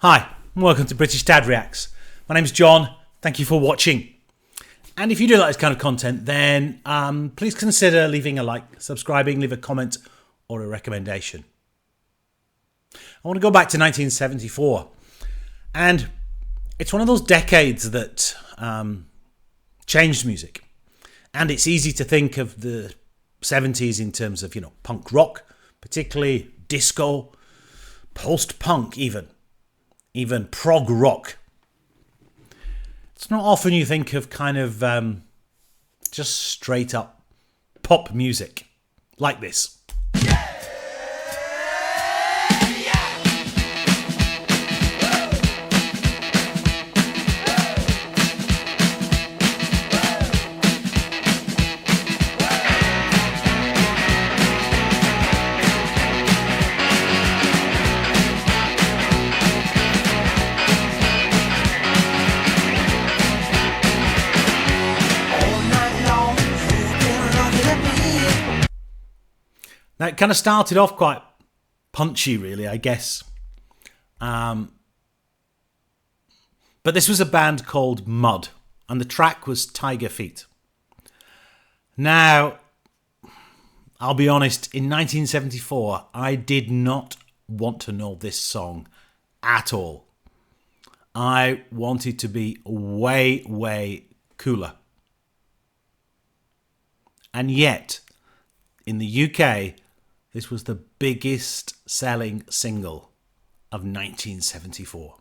Hi, and welcome to British Dad Reacts. My name's John. Thank you for watching. And if you do like this kind of content, then please consider leaving a like, subscribing, leave a comment or a recommendation. I want to go back to 1974. And it's one of those decades that changed music. And it's easy to think of the 70s in terms of, punk rock, particularly disco, post-punk even prog rock. It's not often you think of kind of just straight up pop music like this. Now, it kind of started off quite punchy, really, I guess. But this was a band called Mud, and the track was Tiger Feet. Now, I'll be honest, in 1974, I did not want to know this song at all. I wanted to be way, way cooler. And yet, in the UK, this was the biggest selling single of 1974.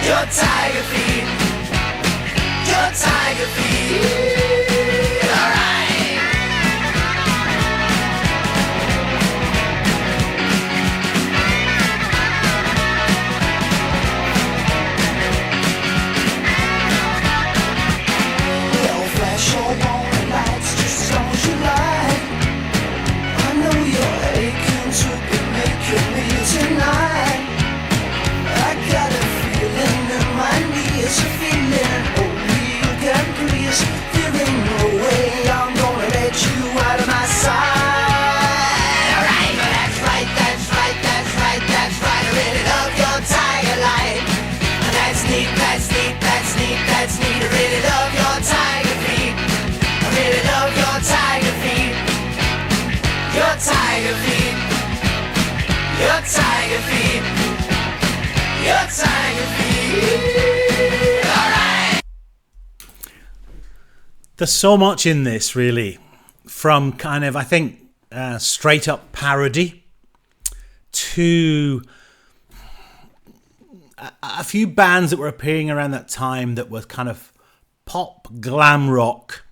Your tiger feet, your tiger feet, alright. They'll flash your warning lights just as long as you like. I know you're aching to be making me tonight. I got a feeling in my knees, a feeling only you can please. There ain't no way I'm gonna let you out of my sight. Alright, that's right, that's right, that's right, that's right. I really love your tiger light. And that's neat, that's neat, that's neat, that's neat. I really love your tiger feet. I really love your tiger feet. Your tiger feet. Your tiger feet. Your tiger feet. Alright. There's so much in this, really, from kind of, I think, straight up parody to a few bands that were appearing around that time that were kind of pop glam rock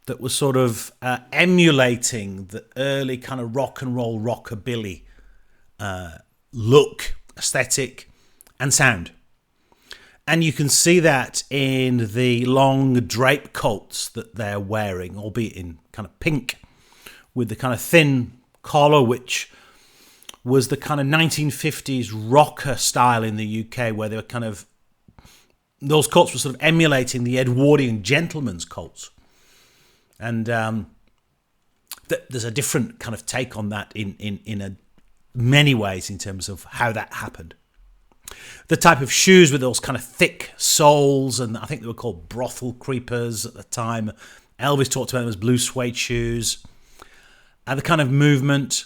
that was sort of emulating the early kind of rock and roll rockabilly look, aesthetic and sound. And you can see that in the long drape coats that they're wearing, albeit in kind of pink, with the kind of thin collar, which was the kind of 1950s rocker style in the UK, where they were kind of, those coats were sort of emulating the Edwardian gentleman's coats. And there's a different kind of take on that in many ways in terms of how that happened. The type of shoes with those kind of thick soles, and I think they were called brothel creepers at the time. Elvis talked about them as blue suede shoes. The kind of movement.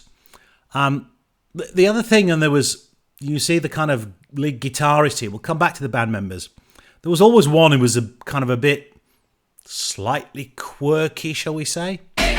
The other thing, and there was, you see the kind of lead guitarist here. We'll come back to the band members. There was always one who was a kind of a bit slightly quirky, shall we say? Hey,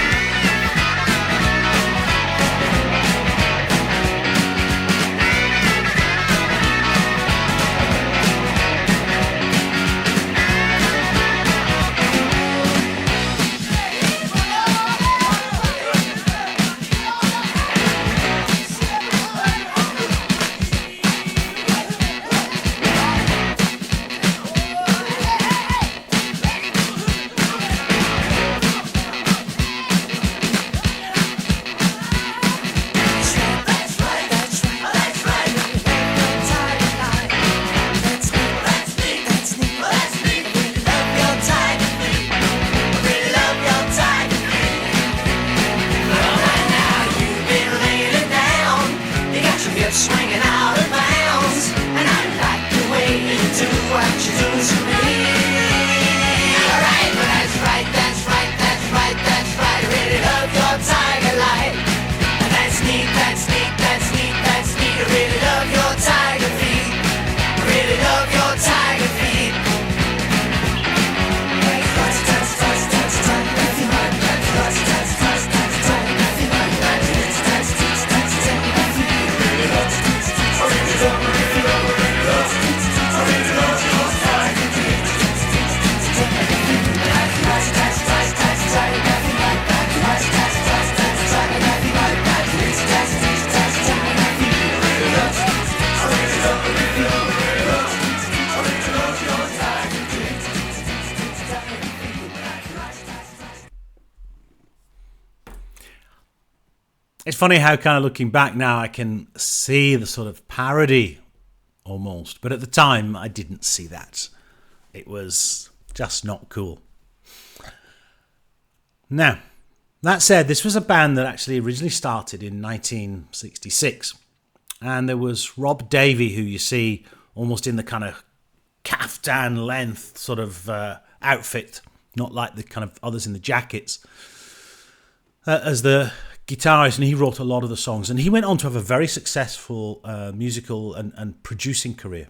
It's funny how kind of looking back now I can see the sort of parody almost, but at the time I didn't see that. It was just not cool. Now, that said, this was a band that actually originally started in 1966, and there was Rob Davie, who you see almost in the kind of caftan length sort of outfit, not like the kind of others in the jackets, as the guitarist, and he wrote a lot of the songs, and he went on to have a very successful musical and producing career.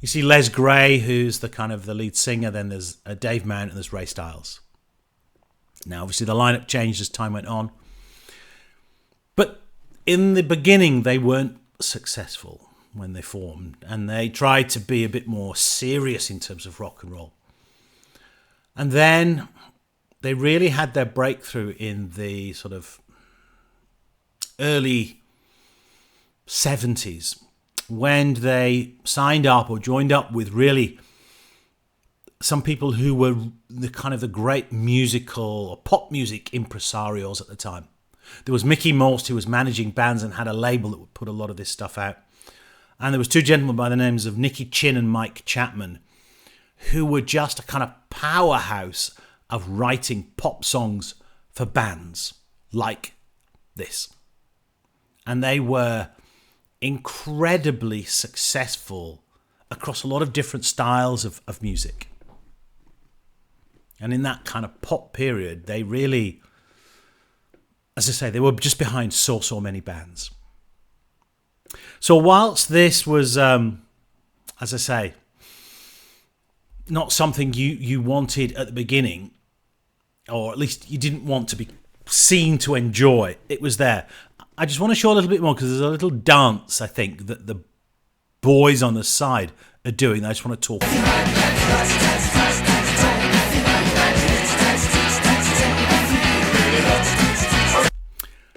You see Les Gray, who's the kind of the lead singer, then there's Dave Mount, and there's Ray Stiles. Now, obviously, the lineup changed as time went on, but in the beginning, they weren't successful when they formed, and they tried to be a bit more serious in terms of rock and roll. And then they really had their breakthrough in the sort of early 70s when they signed up or joined up with really some people who were the kind of the great musical or pop music impresarios at the time. There was Micky Most, who was managing bands and had a label that would put a lot of this stuff out. And there was two gentlemen by the names of Nicky, Chinn and Chapman, who were just a kind of powerhouse of writing pop songs for bands like this. And they were incredibly successful across a lot of different styles of music. And in that kind of pop period, they really, as I say, they were just behind so many bands. So whilst this was, as I say, not something you wanted at the beginning, or at least you didn't want to be seen to enjoy, it was there. I just want to show a little bit more because there's a little dance, I think, that the boys on the side are doing. I just want to talk.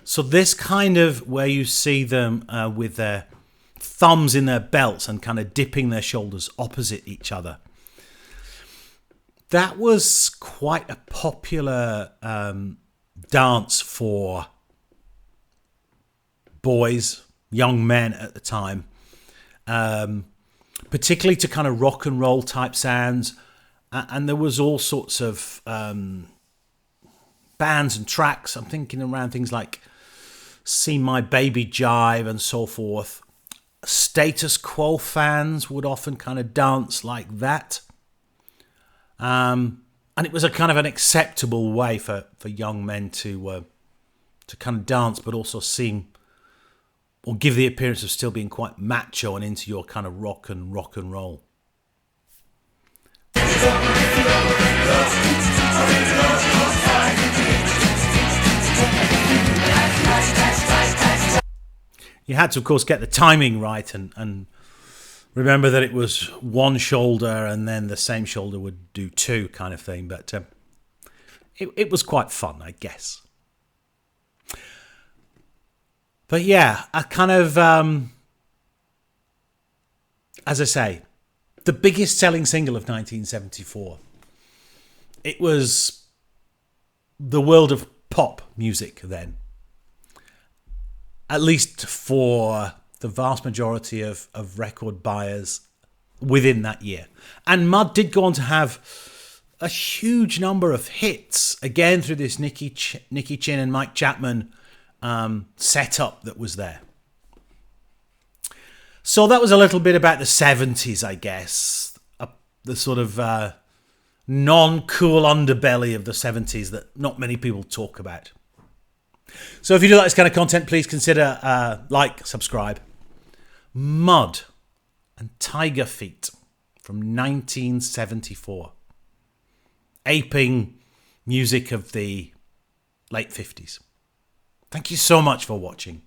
So this kind of where you see them with their thumbs in their belts and kind of dipping their shoulders opposite each other. That was quite a popular dance for boys, young men at the time, particularly to kind of rock and roll type sounds. And there was all sorts of bands and tracks. I'm thinking around things like See My Baby Jive and so forth. Status Quo fans would often kind of dance like that. And it was a kind of an acceptable way for young men to kind of dance, but also seem or give the appearance of still being quite macho and into your kind of rock and roll. You had to, of course, get the timing right and remember that it was one shoulder and then the same shoulder would do two kind of thing. But it was quite fun, I guess. But yeah, a kind of, as I say, the biggest selling single of 1974. It was the world of pop music then. At least for the vast majority of record buyers within that year. And Mud did go on to have a huge number of hits, again through this Nicky, Chinn and Chapman setup that was there. So that was a little bit about the 70s, I guess. The sort of non-cool underbelly of the 70s that not many people talk about. So if you do like this kind of content, please consider like, subscribe. Mud and Tiger Feet from 1974. Aping music of the late 50s. Thank you so much for watching.